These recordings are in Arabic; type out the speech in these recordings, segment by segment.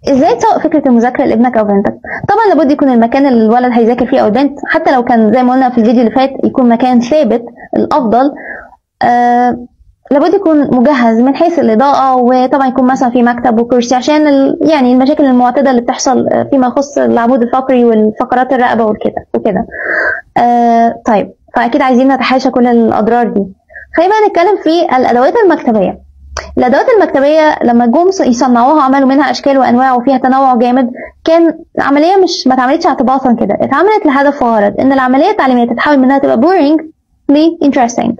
ازاي تسوق فكره المذاكره لابنك او بنتك؟ طبعا لابد يكون المكان اللي الولد هيذاكر فيه او البنت، حتى لو كان زي ما قلنا في الفيديو اللي فات يكون مكان ثابت الافضل. لابد يكون مجهز من حيث الاضاءه، وطبعا يكون مثلا في مكتب وكرسي عشان يعني المشاكل المعتاده اللي بتحصل فيما يخص العمود الفقري والفقرات الرقبه وكده. طيب، فاكيد عايزين نتحاشى كل الاضرار دي. خلينا نتكلم في الادوات المكتبيه. الادوات المكتبيه لما جم يصنعوها وعملوا منها اشكال وانواع وفيها تنوع جامد، كان عمليه مش ما اتعملتش اعتباطا كده، اتعملت لهدف وغرض ان العمليه التعليميه تتحول منها تبقى boring ل interesting،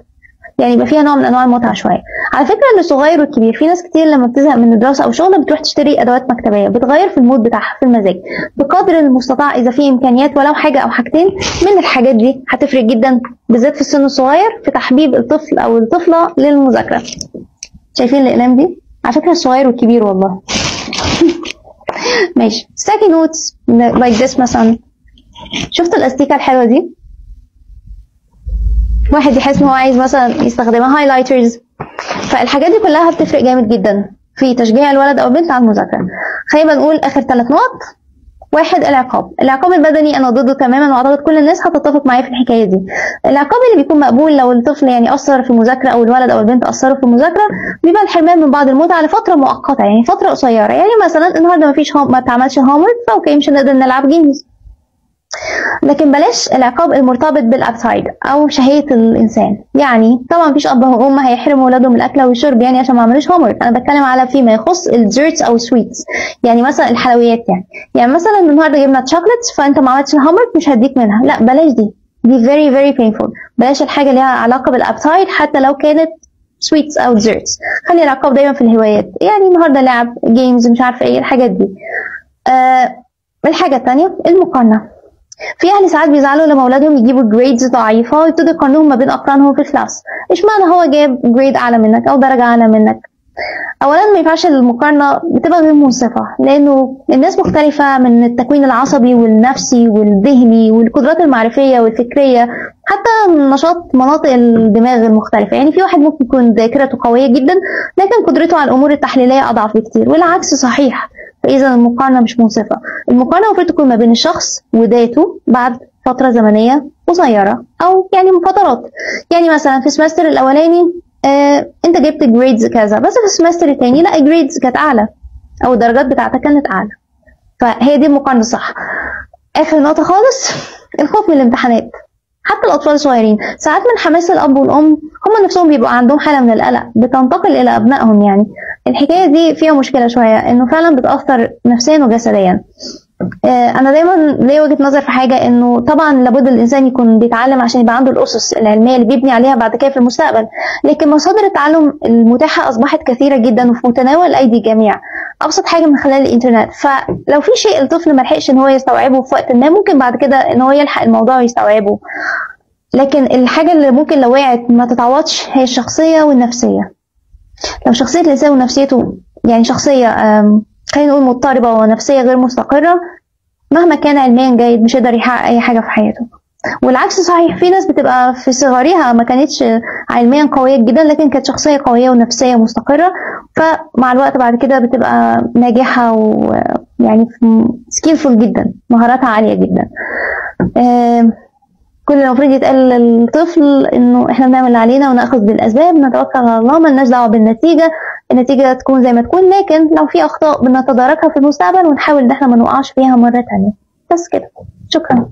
يعني يبقى فيها نوع من انواع المتعه شويه. على فكره الصغير والكبير، في ناس كتير لما بتزهق من الدراسه او الشغل بتروح تشتري ادوات مكتبيه، بتغير في المود بتاعها في المزاج بقدر المستطاع. اذا في امكانيات ولو حاجه او حاجتين من الحاجات دي هتفرق جدا، بالذات في السن الصغير في تحبيب الطفل او الطفله للمذاكره. شايفين الاقلام دي؟ على فكره الصغير والكبير والله. ماشي. ستاكي نوتس like this مثلا. شفتوا الاستيكه الحلوه دي؟ واحد يحس ان هو عايز مثلا يستخدمها هايلايترز. فالحاجات دي كلها بتفرق جامد جدا في تشجيع الولد او البنت على المذاكره. خلينا نقول اخر 3 نقط. 1. العقاب البدني انا ضده تماما، واعتقد كل الناس هتتفق معايا في الحكايه دي. العقاب اللي بيكون مقبول لو الطفل يعني قصر في المذاكره او الولد او البنت قصروا في المذاكره، بيبقى الحرمان من بعض المتعه لفتره مؤقته، يعني فتره قصيره. يعني مثلا النهارده ما اتعملش هومورك، فاوكي مش هنقدر نلعب جيمز. لكن بلاش العقاب المرتبط بالابتايد او شهيه الانسان. يعني طبعا مفيش اب وام هيحرموا اولادهم الاكل والشرب يعني عشان ما عملوش هومورك. انا بتكلم على فيما يخص الديزرتس او السويتس، يعني مثلا الحلويات. يعني مثلا النهارده جبنا تشوكلت فانت ما عملتش الهومورك مش هديك منها، لا بلاش دي very very painful. بلاش الحاجه اللي لها علاقه بالابتايد حتى لو كانت سويتس او ديزرتس. خلي العقاب دايما في الهوايات، يعني النهارده لعب جيمز مش عارفه ايه الحاجات دي. الحاجه الثانيه المقارنه. في اهل ساعات بيزعلوا لما اولادهم يجيبوا جريدز ضعيفه ويبتدوا يقارنوهم ما بين اقرانهم في الكلاس. اشمعنى هو جاب جريد اعلى منك او درجه اعلى منك؟ اولا ما ينفعش المقارنه، بتبقى غير منصفه، لانه الناس مختلفه من التكوين العصبي والنفسي والذهني والقدرات المعرفيه والفكريه، حتى نشاط مناطق الدماغ المختلفه. يعني في واحد ممكن يكون ذاكرته قويه جدا لكن قدرته على الامور التحليليه اضعف بكتير، والعكس صحيح. فاذا المقارنه مش منصفه. المقارنه المفروض تكون ما بين الشخص وذاته بعد فتره زمنيه قصيره او يعني فترات. يعني مثلا في السمستر الاولاني انت جبت جريدز كذا، بس في السمستر الثاني لا جريدز كانت اعلى او الدرجات بتاعتك كانت اعلى. فهي دي المقارنه الصح. اخر نقطه خالص، الخوف من الامتحانات. حتى الاطفال الصغيرين ساعات من حماس الاب والام هم نفسهم بيبقى عندهم حاله من القلق بتنتقل الى ابنائهم. يعني الحكايه دي فيها مشكله شويه، انه فعلا بتاثر نفسيا وجسديا. انا دايما ليا وجهه نظر في حاجه، انه طبعا لابد الانسان يكون بيتعلم عشان يبقى عنده الاسس العلميه اللي بيبني عليها بعد كده في المستقبل، لكن مصادر التعلم المتاحه اصبحت كثيره جدا وفي متناول ايدي الجميع. ابسط حاجه من خلال الانترنت. فلو في شيء الطفل ما لحقش ان هو يستوعبه في وقت ما، ممكن بعد كده ان هو يلحق الموضوع ويستوعبه. لكن الحاجه اللي ممكن لو وقعت ما تتعوضش هي الشخصيه والنفسيه. لو شخصيه الانسان ونفسيته يعني شخصيه خلينا نقول مضطربه ونفسيه غير مستقره، مهما كان علميا جيد مش هيقدر يحقق اي حاجه في حياته. والعكس صحيح، في ناس بتبقى في صغرها ما كانتش علميا قويه جدا لكن كانت شخصيه قويه ونفسيه مستقره، فمع الوقت بعد كده بتبقى ناجحه ويعني سكيلفول جدا، مهاراتها عاليه جدا. كل اللي المفروض يتقال للطفل انه احنا بنعمل اللي علينا وناخذ بالاسباب، نتوكل على الله، مالناش دعوه بالنتيجه، النتيجه تكون زي ما تكون، لكن لو في اخطاء بنتداركها في المستقبل ونحاول ان احنا ما نوقعش فيها مره ثانيه. بس كده، شكرا.